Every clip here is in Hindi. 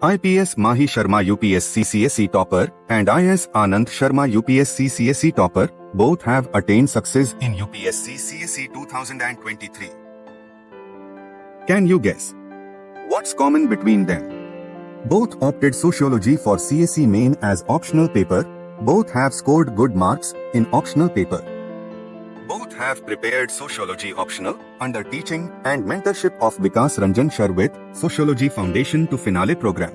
IPS Mahi Sharma UPSC CSE topper and IS Anand Sharma UPSC CSE topper both have attained success in UPSC CSE 2023. Can you guess what's common between them? Both opted Sociology for CSE main as optional paper. Both have scored good marks in optional paper. Both have prepared Sociology optional under teaching and mentorship of Vikas Ranjan Shar with Sociology Foundation to Finale program.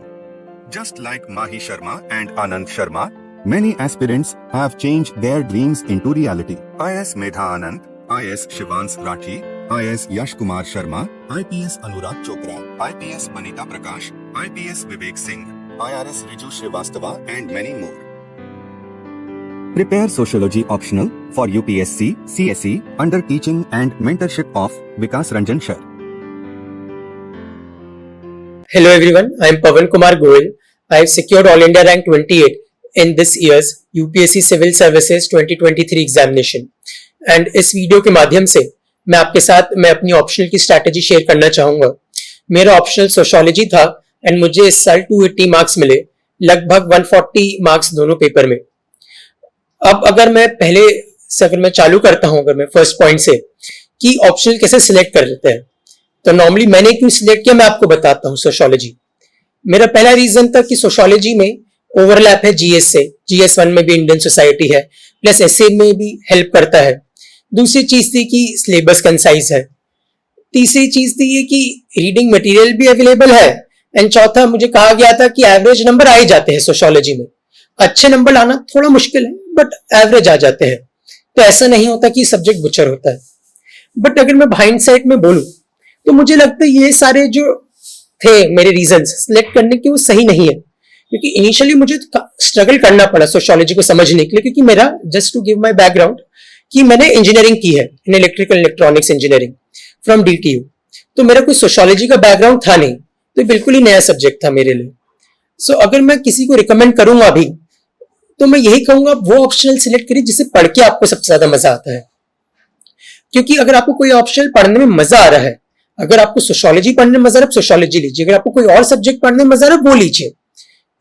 Just like Mahi Sharma and Anand Sharma, many aspirants have changed their dreams into reality. IS Medha Anand, IS Shivans Rathi, IS Yash Kumar Sharma, IPS Anurag Chopra, IPS Vanita Prakash, IPS Vivek Singh, IRS Riju Srivastava and many more. Prepare Sociology optional for UPSC CSE under teaching and mentorship of Vikas Ranjan Shar. Hello everyone, I am Pavan Kumar Goel. I have secured All India rank 28 in this year's UPSC Civil Services 2023 examination. And इस वीडियो के माध्यम से मैं आपके साथ अपनी ऑप्शनल की स्ट्रैटेजी शेयर करना चाहूंगा. मेरा ऑप्शनल सोशियोलॉजी था एंड मुझे इस साल 280 मार्क्स मिले, लगभग 140 मार्क्स दोनों पेपर में. अब अगर मैं पहले से अगर मैं चालू करता हूं, अगर मैं फर्स्ट पॉइंट से कि ऑप्शनल कैसे सिलेक्ट कर लेते हैं, तो नॉर्मली मैंने क्यों सिलेक्ट किया मैं आपको बताता हूं. सोशियोलॉजी मेरा पहला रीजन था कि सोशियोलॉजी में ओवरलैप है जीएस से. जीएस 1 में भी इंडियन सोसाइटी है, प्लस एसए में भी हेल्प करता है. दूसरी चीज थी कि सिलेबस कंसाइज है. तीसरी चीज थी ये कि रीडिंग मटेरियल भी अवेलेबल है. एंड चौथा, मुझे कहा गया था कि एवरेज नंबर आ ही जाते हैं सोशियोलॉजी में. अच्छे नंबर लाना थोड़ा मुश्किल है बट एवरेज आ जाते हैं. तो ऐसा नहीं होता कि सब्जेक्ट बुचर होता है. बट अगर मैं हाइंडसाइट में बोलूं तो मुझे लगता है ये सारे जो थे मेरे रीजंस सिलेक्ट करने के वो सही नहीं है, क्योंकि इनिशियली मुझे स्ट्रगल करना पड़ा सोशियोलॉजी को समझने के लिए. क्योंकि मेरा, just to give my background, कि मैंने इंजीनियरिंग की है in electrical electronics engineering from DTU. तो मेरा कोई सोशियोलॉजी का बैकग्राउंड था नहीं, तो बिल्कुल ही नया सब्जेक्ट था मेरे लिए. सो अगर मैं किसी को रिकमेंड करूंगा अभी, तो मैं यही कहूंगा वो ऑप्शनल सिलेक्ट करिए जिसे पढ़ के आपको सबसे ज्यादा मजा आता है. क्योंकि अगर आपको कोई ऑप्शनल पढ़ने में मजा आ रहा है, अगर आपको सोशियोलॉजी पढ़ने में मजा आ रहा है सोशियोलॉजी लीजिए, अगर आपको कोई और सब्जेक्ट पढ़ने में मजा आ रहा है वो लीजिए.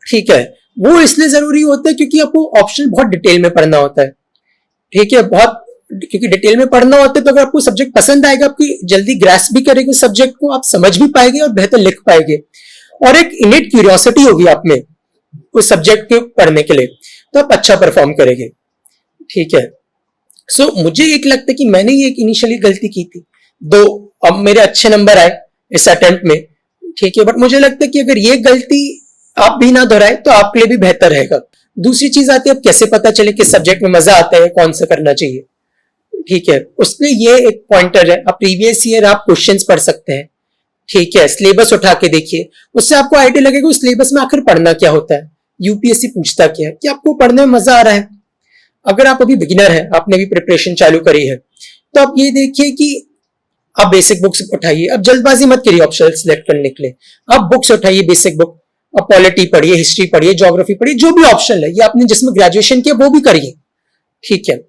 ठीक है, वो इसलिए जरूरी होता है क्योंकि आपको ऑप्शनल बहुत डिटेल में पढ़ना होता है. ठीक है, बहुत, क्योंकि डिटेल में पढ़ना होता है तो अगर आपको सब्जेक्ट पसंद आएगा, आपकी जल्दी ग्रास्प भी करेगी उस सब्जेक्ट को, आप समझ भी पाएंगे और बेहतर लिख पाएंगे, और एक इनेट क्यूरियोसिटी होगी आप में उस सब्जेक्ट के पढ़ने के लिए, तो आप अच्छा परफॉर्म करेंगे. ठीक है. सो मुझे एक लगता है कि मैंने ये एक इनिशियली गलती की थी, दो अब मेरे अच्छे नंबर आए इस अटेम्प्ट में. ठीक है, बट मुझे लगता है कि अगर ये गलती आप भी ना दोहराए तो आपके लिए भी बेहतर रहेगा. दूसरी चीज आती है, अब कैसे पता चले किस सब्जेक्ट में मजा आता है, कौन सा करना चाहिए. ठीक है, उसके ये एक पॉइंटर है, आप प्रीवियस ईयर आप क्वेश्चंस पढ़ सकते हैं. ठीक है, सिलेबस उठा के देखिए, उससे आपको आइडिया लगेगा उस सिलेबस में आखिर पढ़ना क्या होता है, यूपीएससी पूछता क्या है, कि आपको पढ़ने में मजा आ रहा है. अगर आप अभी बिगिनर हैं, आपने भी प्रिपरेशन चालू करी है, तो आप ये देखिए कि आप बेसिक बुक्स उठाइए. अब जल्दबाजी मत करिए ऑप्शनल सिलेक्ट करने के लिए. आप बुक्स उठाइए, बेसिक बुक, अब पॉलिटी पढ़िए, हिस्ट्री पढ़िए, ज्योग्राफी पढ़िए, जो भी ऑप्शनल है, ये आपने जिसमें ग्रेजुएशन किया वो भी करिए. ठीक है,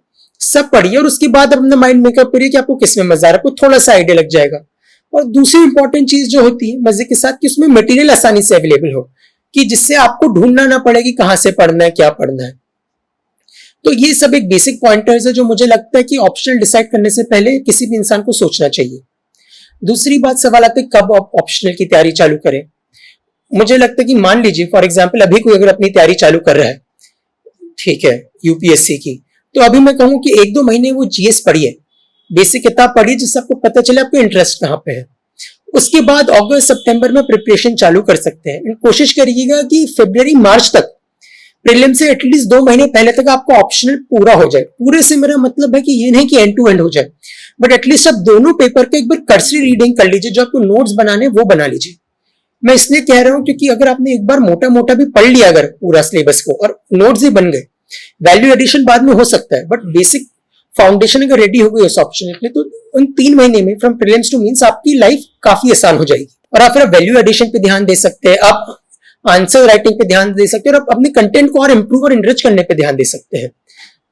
सब पढ़िए और उसके बाद अपना माइंड मेकअप करिए कि आपको किसमें मजा आ रहा है, आपको थोड़ा सा आइडिया लग जाएगा. और दूसरी इंपॉर्टेंट चीज जो होती है मजे के साथ, कि उसमें मटेरियल आसानी से अवेलेबल हो, कि जिससे आपको ढूंढना ना पड़े कि कहां से पढ़ना है, क्या पढ़ना है. तो ये सब एक बेसिक पॉइंटर्स है जो मुझे लगता है कि ऑप्शनल डिसाइड करने से पहले किसी भी इंसान को सोचना चाहिए. दूसरी बात, सवाल आता है कब आप ऑप्शनल की तैयारी चालू करें. मुझे लगता है कि मान लीजिए फॉर एग्जाम्पल अभी कोई अगर अपनी तैयारी चालू कर रहा है, ठीक है, यूपीएससी की, तो अभी मैं कहूं कि 1-2 महीने वो जीएस पढ़िए, बेसिक किताब पढ़िए, जिससे आपको पता चले आपको इंटरेस्ट कहां पे है. उसके बाद अगस्त सितंबर में प्रिपरेशन चालू कर सकते हैं. कोशिश करिएगा कि फरवरी मार्च तक प्रीलिम से एटलीस्ट 2 महीने पहले तक आपको ऑप्शनल पूरा हो जाए. पूरे से मेरा मतलब है कि ये नहीं कि एंड टू एंड हो जाए, बट एटलीस्ट आप दोनों पेपर के एक बार कर्सरी रीडिंग कर लीजिए. जो आपको नोट्स बनाने वो बना लीजिए. मैं इसलिए कह रहा हूं क्योंकि अगर आपने एक बार मोटा मोटा भी पढ़ लिया अगर पूरा सिलेबस को और नोट्स ही बन गए, वैल्यू एडिशन बाद में हो सकता है, बट बेसिक फाउंडेशन अगर रेडी हो गई उस ऑप्शन के लिए, तो उन 3 महीने में फ्रॉम प्रीलिम्स टू मेंस आपकी लाइफ काफी आसान हो जाएगी. और आप फिर वैल्यू एडिशन पे ध्यान दे सकते हैं, आप आंसर राइटिंग पे ध्यान दे सकते हैं, और आप अपने कंटेंट को और इंप्रूव और इनरिच करने पे ध्यान दे सकते हैं.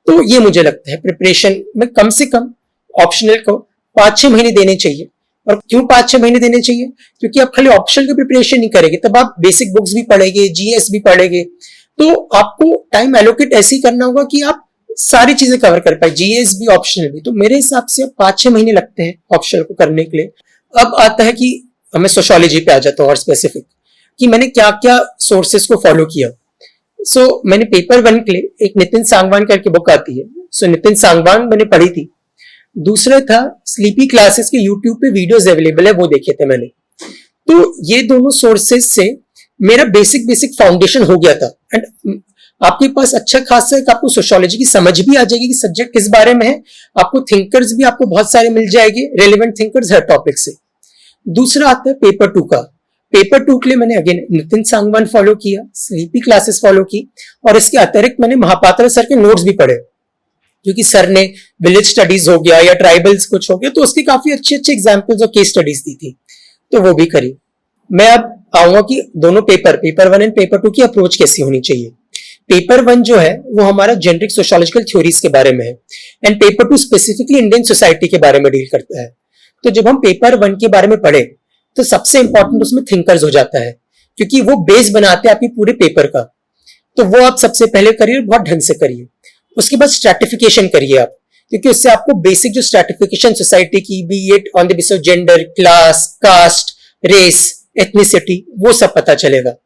तो ये मुझे लगता है प्रिपरेशन में कम से कम ऑप्शनल को 5-6 महीने देने चाहिए. और क्यों 5-6 महीने देने चाहिए? क्योंकि आप खाली ऑप्शनल की प्रिपरेशन नहीं करेंगे, तब आप बेसिक बुक्स भी पढ़ेंगे, जीएस भी पढ़ेंगे, तो आपको टाइम एलोकेट ऐसे ही करना होगा कि आप सारी चीजें कवर कर पाए, जीएस भी ऑप्शनल भी। तो मेरे हिसाब से 5-6 महीने लगते हैं ऑप्शनल को करने के लिए। अब आता है कि हमें सोशियोलॉजी पे आ जाता है और स्पेसिफिक कि मैंने क्या क्या सोर्सेस को फॉलो किया। मैंने पेपर 1 के लिए एक नितिन सांगवान करके बुक आती है, नितिन सांगवान मैंने पढ़ी थी। दूसरा था स्लीपी क्लासेस के यूट्यूब पे वीडियोस अवेलेबल है, वो देखे थे मैंने। तो ये दोनों सोर्सेस से मेरा बेसिक फाउंडेशन हो गया था। एंड आपके पास अच्छा खासा एक आपको सोशियोलॉजी की समझ भी आ जाएगी कि सब्जेक्ट किस बारे में है। आपको थिंकर्स भी आपको बहुत सारे मिल जाएंगे, रेलेवेंट थिंकर्स हर टॉपिक से। दूसरा आता है पेपर 2 का। पेपर 2 के लिए मैंने अगेन नितिन सांगवान फॉलो किया, स्लीपी क्लासेस फॉलो की, और इसके अतिरिक्त मैंने महापात्रा सर के नोट्स भी पढ़े, क्योंकि सर ने विलेज स्टडीज हो गया या ट्राइबल्स कुछ हो गया, तो उसकी काफी अच्छे एग्जाम्पल्स और केस स्टडीज दी थी, तो वो भी करी। मैं अब आऊंगा कि दोनों पेपर 1 एंड पेपर 2 की अप्रोच कैसी होनी चाहिए। पेपर 1 जो है वो हमारा जेनरिक सोशियोलॉजिकल थ्योरीज के बारे में है, and paper 2 specifically Indian society के बारे में डील करता है। तो जब हम पेपर 1 के बारे में पढ़े तो सबसे इंपॉर्टेंट उसमें थिंकर्स हो जाता है, क्योंकि वो बेस बनाते हैं आपकी पूरे पेपर का। तो वो आप सबसे पहले करिए, बहुत ढंग से करिए। उसके बाद स्ट्रैटिफिकेशन करिए आप, क्योंकि उससे आपको बेसिक जो स्ट्रैटिफिकेशन सोसाइटी की, be it on the basis of gender, class, caste, race, ethnicity, वो सब पता चलेगा।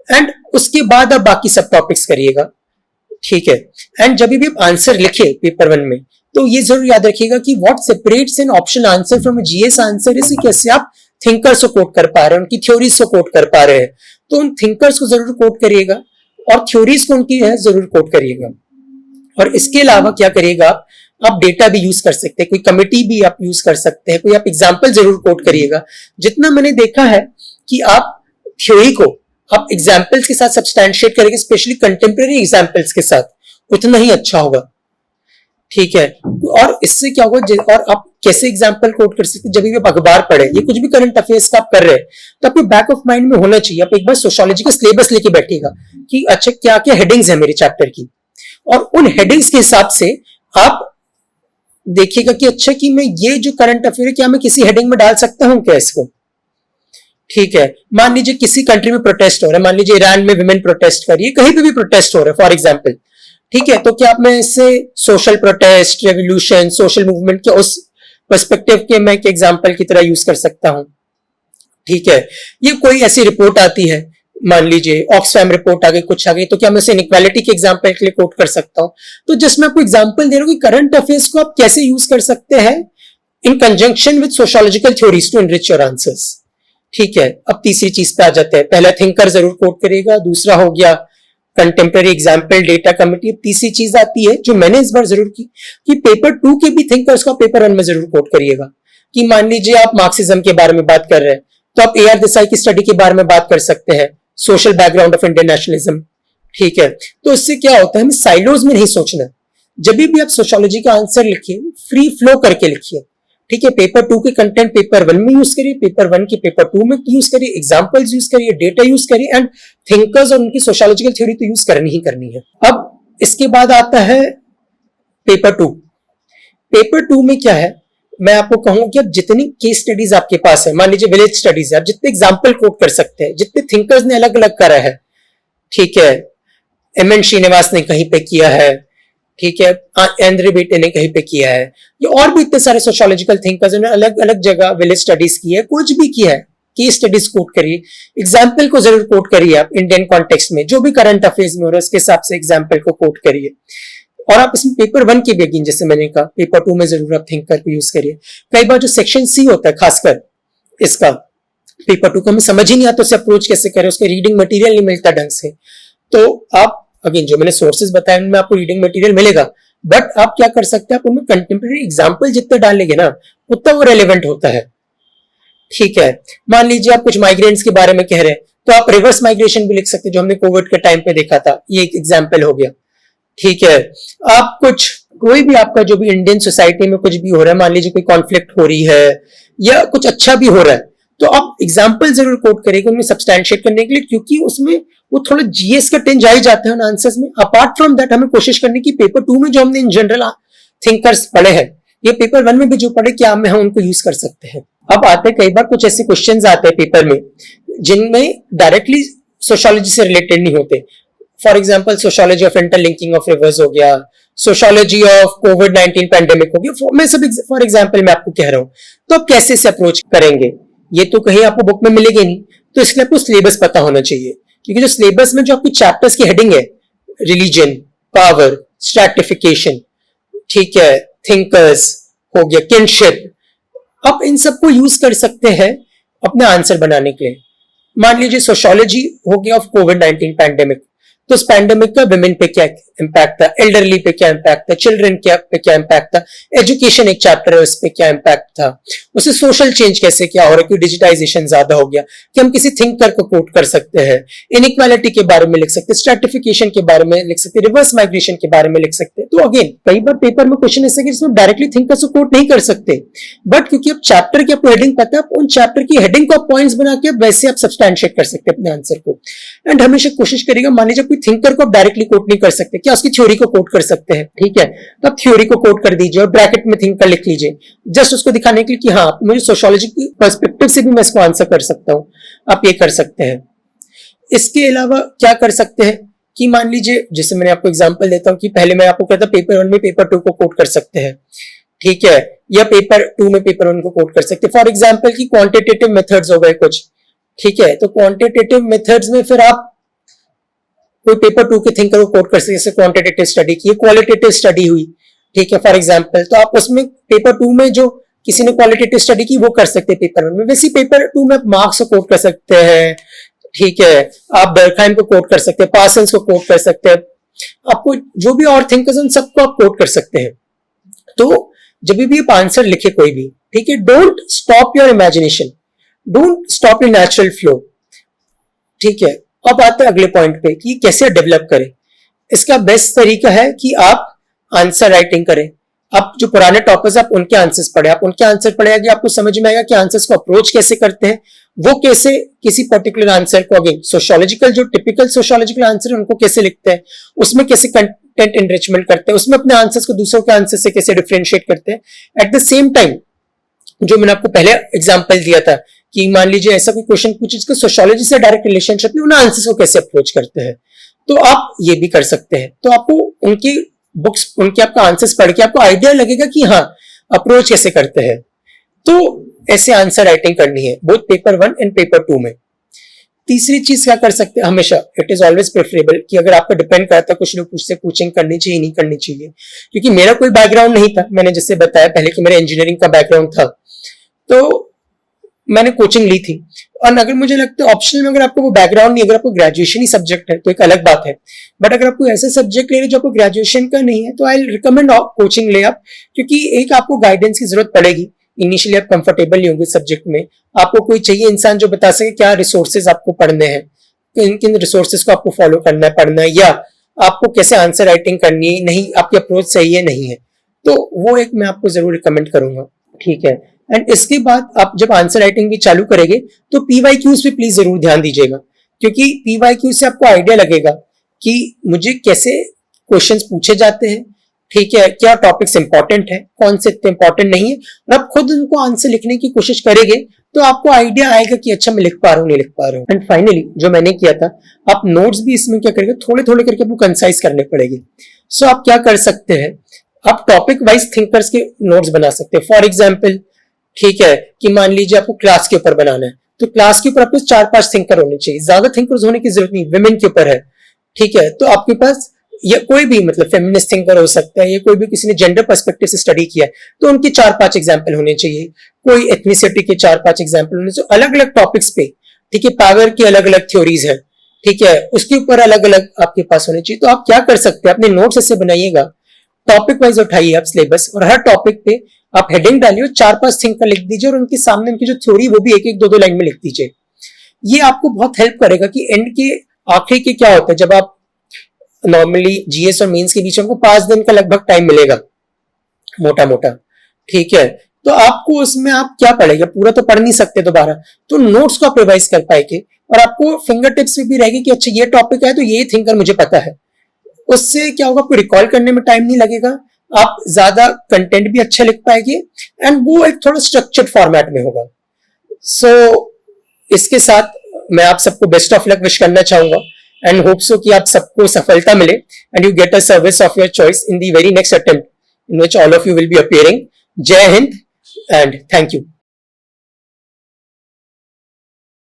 एंड उसके बाद आप बाकी सब टॉपिक्स करिएगा, ठीक है। एंड जब भी आप आंसर लिखे पेपर 1 में, तो ये जरूर याद रखिएगा कि what separates an option answer from GS answer is कैसे आप थिंकर्स को कोट कर पा रहे हैं, उनकी थ्योरीज को कोट कर पा रहे हैं। तो उन थिंकर्स को जरूर कोट करिएगा और थ्योरीज को उनकी है जरूर कोट करिएगा। और इसके अलावा क्या करिएगा, आप डेटा भी यूज कर सकते हैं, कोई कमिटी भी आप यूज कर सकते हैं, कोई आप एग्जाम्पल जरूर कोट करिएगा। जितना मैंने देखा है कि आप थ्योरी को आप एग्जाम्पल्स के साथ सब्सटैंशिएट करेंगे, स्पेशली कंटेम्प्रेरी एग्जाम्पल्स के साथ, उतना ही अच्छा होगा, ठीक है। और इससे क्या होगा, और आप कैसे एग्जाम्पल कोट कर सकते हैं, जब भी आप अखबार पढ़े, ये कुछ भी करंट अफेयर्स का आप कर रहे हैं, तो आपके बैक ऑफ माइंड में होना चाहिए। आप एक बार सोशियोलॉजी का सिलेबस लेके बैठिएगा कि अच्छा क्या क्या हेडिंग्स है मेरे चैप्टर की, और उन हेडिंग्स के हिसाब से आप देखिएगा कि अच्छा कि मैं ये जो करंट अफेयर है क्या मैं किसी हेडिंग में डाल सकता हूं क्या इसको, ठीक है। मान लीजिए किसी कंट्री में प्रोटेस्ट हो रहा है, मान लीजिए ईरान में विमेन प्रोटेस्ट कर रही है, कहीं पे भी प्रोटेस्ट हो रहा है फॉर एग्जाम्पल, ठीक है। तो क्या मैं इससे social protest, revolution, social movement के उस पर्सपेक्टिव के मैं एक एग्जाम्पल की तरह यूज कर सकता हूं, ठीक है। ये कोई ऐसी रिपोर्ट आती है, मान लीजिए ऑक्सफैम रिपोर्ट आ गई, कुछ आ गई, तो क्या मैं उसे इनइक्वालिटी के एग्जाम्पल के लिए कोट कर सकता हूं। तो जस्ट मैं आपको एग्जाम्पल दे रहा हूं कि करंट अफेयर्स को आप कैसे यूज कर सकते हैं in conjunction with sociological theories to enrich your answers, ठीक है। अब तीसरी चीज पे आ जाते हैं। पहला थिंकर जरूर कोट करेगा, दूसरा हो गया कंटेम्प्रेरी एग्जाम्पल, डेटा कमिटी। तीसरी चीज आती है जो मैंने इस बार जरूर की कि पेपर 2 के भी थिंकर्स का पेपर 1 में जरूर कोट करिएगा। कि मान लीजिए आप मार्क्सिज्म के बारे में बात कर रहे हैं, तो आप ए आर देसाई की स्टडी के बारे में बात कर सकते हैं, social background of Indian nationalism, ठीक है। तो इससे क्या होता है, हमें साइलोज में नहीं सोचना। जब भी आप सोशियोलॉजी का आंसर लिखिए, फ्री फ्लो करके लिखिए, ठीक है। पेपर 2 के कंटेंट पेपर 1 में यूज करिए, पेपर 1 के पेपर 2 में यूज करिए, एग्जांपल्स यूज करिए, डेटा यूज करिए, एंड थिंकर्स और उनकी सोशियोलॉजिकल थ्योरी तो यूज करनी ही करनी है। अब इसके बाद आता है पेपर 2। पेपर 2 में क्या है, मैं आपको कहूंगा कि आप जितनी केस स्टडीज आपके पास है, मान लीजिए विलेज स्टडीज है, आप जितने एग्जाम्पल कोट कर सकते हैं, जितने थिंकर्स ने अलग अलग करा है, ठीक है। एम.एन. श्रीनिवास ने कहीं पे किया है, ठीक है, एंड्रे बेटे ने कहीं पे किया है, ये और भी इतने सारे सोशियोलॉजिकल थिंकर्स ने अलग अलग जगह विलेज स्टडीज की है, कुछ भी किया है, केस स्टडीज कोट करिए, एग्जाम्पल को जरूर कोट करिए आप इंडियन कॉन्टेक्स्ट में, जो भी करंट अफेयर्स में हो रहा है उसके हिसाब से एग्जाम्पल को कोट करिए। और आप इसमें पेपर 1 के भी, जैसे मैंने कहा, पेपर 2 में जरूर आप थिंकर को यूज करिए। कई बार जो सेक्शन सी होता है, खासकर इसका पेपर 2 को हमें समझ ही नहीं आता, उससे अप्रोच कैसे करें, उसके रीडिंग मटेरियल नहीं मिलता ढंग से। तो आप अगेन जो मैंने सोर्सेज बताए उनमें आपको रीडिंग मटेरियल मिलेगा, बट आप क्या कर सकते हैं, आप उनमें कंटेम्प्रेरी एग्जाम्पल जितने डालेंगे ना उतना वो रेलेवेंट होता है, ठीक है। मान लीजिए आप कुछ माइग्रेंट्स के बारे में कह रहे हैं, तो आप रिवर्स माइग्रेशन भी लिख सकते हैं, जो हमने कोविड के टाइम पे देखा था, ये एक एग्जाम्पल हो गया, ठीक है। आप कुछ कोई भी आपका जो भी इंडियन सोसाइटी में कुछ भी हो रहा है, मान लीजिए कोई कॉन्फ्लिक्ट हो रही है या कुछ अच्छा भी हो रहा है, तो आप एग्जाम्पल जरूर कोट करेंगे उनमें सब्सटैंशिएट करने के लिए, क्योंकि उसमें वो थोड़ा जीएस का टेंज आ ही जाता है उन आंसर्स में। अपार्ट फ्रॉम दैट हमें कोशिश करनी की पेपर 2 में जो हमने इन जनरल थिंकर्स पढ़े हैं, ये पेपर 1 में भी जो पढ़े, क्या हम उनको यूज कर सकते हैं। अब आते कई बार कुछ ऐसे क्वेश्चंस आते हैं पेपर में जिनमें डायरेक्टली सोशियोलॉजी से रिलेटेड नहीं होते। For example sociology of interlinking of reverse हो गया, सोशियोलॉजी ऑफ कोविड-19 पैंडेमिक हो गया, मैं सब फॉर एग्जाम्पल मैं आपको कह रहा हूं। तो आप कैसे से अप्रोच करेंगे, ये तो कहीं आपको बुक में मिलेगी नहीं, तो इसलिए आपको सिलेबस पता होना चाहिए। क्योंकि जो सिलेबस में जो आपकी चैप्टर्स की हेडिंग है, रिलीजन, पावर, स्ट्रैटिफिकेशन, ठीक है, थिंकर्स हो गया, किनशिप, आप इन सबको यूज कर सकते हैं अपने आंसर बनाने के लिए। मान लीजिए सोशियोलॉजी हो गया ऑफ कोविड-19 पैंडेमिक, तो उस पैंडेमिक का विमेन पे क्या इंपैक्ट था, एल्डरली पे क्या इंपैक्ट था, चिल्ड्रन पे क्या इंपैक्ट था, एजुकेशन एक चैप्टर है उस पे क्या इंपैक्ट था, उससे सोशल चेंज कैसे क्या हो रहा है, क्योंकि डिजिटाइजेशन ज्यादा हो गया, कि हम किसी थिंकर को कोट कर सकते हैं, इनइक्वालिटी के बारे में लिख सकते हैं, स्ट्रैटिफिकेशन के बारे में लिख सकते हैं, रिवर्स माइग्रेशन के बारे में लिख सकते हैं। तो अगेन कई बार पेपर में क्वेश्चन ऐसा कि जिसमें डायरेक्टली थिंकर्स को कोट नहीं कर सकते, बट क्योंकि आप चैप्टर की आपको हेडिंग पता है, आप उन चैप्टर की हेडिंग को पॉइंट्स बना के वैसे आप सब्सटैंशिएट कर सकते हैं अपने आंसर को। एंड हमेशा कोशिश करेगा, मान लीजिए कोई थिंकर को आप डायरेक्टली कोट नहीं कर सकते, क्या उसकी थ्योरी को कोट कर सकते हैं, ठीक है, तो आप थ्योरी को कोट कर दीजिए और ब्रैकेट में थिंकर लिख लीजिए, जस्ट उसको दिखाने के लिए कि हाँ मुझे सोशियोलॉजी की पर्सपेक्टिव से भी मैं इसको आंसर कर सकता हूं। आप ये कर सकते हैं। इसके अलावा क्या कर सकते हैं कि मान लीजिए, जैसे मैंने आपको एग्जांपल देता हूं कि पहले मैं आपको कहता पेपर 1 में पेपर 2 को कोट कर सकते हैं, ठीक है, या पेपर 2 में पेपर 1 को कोट कर सकते हैं। फॉर एग्जाम्पल की क्वांटिटेटिव मेथड्स हो गए कुछ, ठीक है, तो क्वांटिटेटिव मेथड्स में फिर आप कोई पेपर 2 के थिंकर को कोट कर सकते हैं, जैसे क्वांटिटेटिव स्टडी की, क्वालिटेटिव स्टडी हुई, ठीक है, फॉर एग्जाम्पल, तो आप उसमें पेपर 2 में जो किसी ने क्वालिटेटिव स्टडी की वो कर सकते हैं पेपर 1 में, वैसे पेपर 2 में मार्क्स को कोट कर सकते हैं, ठीक है, आप बर्कहाइम को कोट कर सकते हैं, पार्सन्स को कोट कर सकते हैं, आपको जो भी और थिंकर्स उन सबको आप कोट कर सकते हैं। तो जब भी आप आंसर लिखे कोई भी, ठीक है, don't stop your imagination, don't stop your natural flow, ठीक है। अब आते हैं अगले पॉइंट पे कि कैसे डेवलप करें। इसका बेस्ट तरीका है कि आप आंसर राइटिंग करें। आप जो पुराने टॉपर्स आप उनके आंसर्स पढ़े, आप उनके आंसर पढ़ेगा, आपको समझ में आएगा कि आंसर्स को अप्रोच कैसे करते हैं, वो कैसे किसी पर्टिकुलर आंसर को, अगेन सोशियोलॉजिकल जो टिपिकल सोशियोलॉजिकल आंसर है उनको कैसे लिखते हैं, उसमें कैसे कंटेंट एनरिचमेंट करते हैं, उसमें अपने आंसर्स को दूसरों के आंसर से कैसे डिफरेंशिएट करते हैं। एट द सेम टाइम जो मैंने आपको पहले एग्जांपल दिया था कि मान लीजिए ऐसा कोई क्वेश्चन पूछे जिसका सोशियोलॉजी से डायरेक्ट रिलेशनशिप है, उन आंसर्स को कैसे अप्रोच करते हैं, तो आप ये भी कर सकते हैं। तो आपको उनकी बुक्स, उनके आपका आंसर्स पढ़ के आपको आइडिया लगेगा कि हाँ अप्रोच कैसे करते हैं। तो ऐसे आंसर राइटिंग करनी है बोथ पेपर 1 एंड पेपर 2 में। तीसरी चीज क्या कर सकते हैं, हमेशा इट इज ऑलवेज प्रेफरेबल कि अगर आपका डिपेंड करता है, कुछ लोग पूछते कोचिंग करनी चाहिए नहीं करनी चाहिए, क्योंकि मेरा कोई बैकग्राउंड नहीं था, मैंने जैसे बताया पहले कि मेरा इंजीनियरिंग का बैकग्राउंड था, तो मैंने कोचिंग ली थी। और अगर मुझे लगता है ऑप्शनल में अगर आपको वो बैकग्राउंड नहीं, अगर आपको ग्रेजुएशन ही सब्जेक्ट है तो एक अलग बात है, बट अगर आपको ऐसा सब्जेक्ट ले रहे जो आपको ग्रेजुएशन का नहीं है, तो आई रिकमेंड कोचिंग ले आप, क्योंकि एक आपको गाइडेंस की जरूरत पड़ेगी। इनिशियली आप कंफर्टेबल नहीं होंगे सब्जेक्ट में, आपको कोई चाहिए इंसान जो बता सके क्या रिसोर्सेज आपको पढ़ने हैं, किन किन रिसोर्सेज को आपको फॉलो करना है, पढ़ना है, या आपको कैसे आंसर राइटिंग करनी है, नहीं आपकी अप्रोच सही है नहीं है, तो वो एक मैं आपको जरूर रिकमेंड करूंगा, ठीक है। एंड इसके बाद आप जब आंसर राइटिंग भी चालू करेंगे तो पीवाईक्यूज पे प्लीज जरूर ध्यान दीजिएगा, क्योंकि पीवाईक्यूज से आपको आइडिया लगेगा कि मुझे कैसे क्वेश्चंस पूछे जाते हैं, ठीक है, क्या टॉपिक्स इंपॉर्टेंट है, कौन से इतने इंपॉर्टेंट नहीं है, और आप खुद उनको आंसर लिखने की कोशिश करेंगे तो आपको आइडिया आएगा कि अच्छा मैं लिख पा रहा हूँ नहीं लिख पा रहा हूँ। एंड फाइनली जो मैंने किया था, आप नोट्स भी इसमें क्या करेंगे, थोड़े थोड़े करके आपको कंसाइज करने पड़ेंगे। सो आप क्या कर सकते हैं, आप टॉपिक वाइज थिंकर्स के नोट्स बना सकते हैं। फॉर एग्जाम्पल, ठीक है, कि मान लीजिए आपको क्लास के ऊपर बनाना है, तो क्लास के ऊपर आपके 4-5 थिंकर होने चाहिए, ज्यादा थिंकर्स होने की जरूरत नहीं, विमेन के ऊपर है, ठीक है, तो आपके पास या कोई भी मतलब फेमिनिस्ट थिंकर हो सकता है, या कोई भी किसी ने जेंडर पर्सपेक्टिव से स्टडी किया है तो उनके 4-5 एग्जाम्पल होने चाहिए, कोई एथनिसिटी के 4-5 एग्जाम्पल होने चाहिए, अलग अलग टॉपिक्स पे, ठीक है, पावर की अलग अलग थ्योरीज है, ठीक है, उसके ऊपर अलग अलग आपके पास होने चाहिए। तो आप क्या कर सकते हैं, अपने नोट्स ऐसे बनाइएगा, टॉपिक वाइज उठाइए आप सिलेबस, और हर टॉपिक पे आप हेडिंग डालिए, 4-5 थिंकर लिख दीजिए, और उनके सामने उनकी जो थ्योरी वो भी 1-1, 2-2 लाइन में लिख दीजिए। ये आपको बहुत हेल्प करेगा कि एंड के आखिरी के क्या होता है, जब आप नॉर्मली जीएस और मेंस के बीच में 5 दिन का लगभग टाइम मिलेगा मोटा मोटा, ठीक है, तो आपको उसमें आप क्या पढ़ेगा, पूरा तो पढ़ नहीं सकते दोबारा, तो नोट्स को आप रिवाइज कर पाएंगे, और आपको फिंगर टिप्स भी रहेगी कि अच्छा ये टॉपिक है तो ये थिंकर मुझे पता है। उससे क्या होगा, आपको रिकॉल करने में टाइम नहीं लगेगा, आप ज्यादा कंटेंट भी अच्छा लिख पाएंगे, एंड वो एक थोड़ा स्ट्रक्चर्ड फॉर्मेट में होगा। सो इसके साथ मैं आप सबको बेस्ट ऑफ लक विश करना चाहूंगा एंड होप सो कि आप सबको सफलता मिले and you get a service of your choice in the very next attempt in which all of you will be appearing. जय हिंद एंड थैंक यू.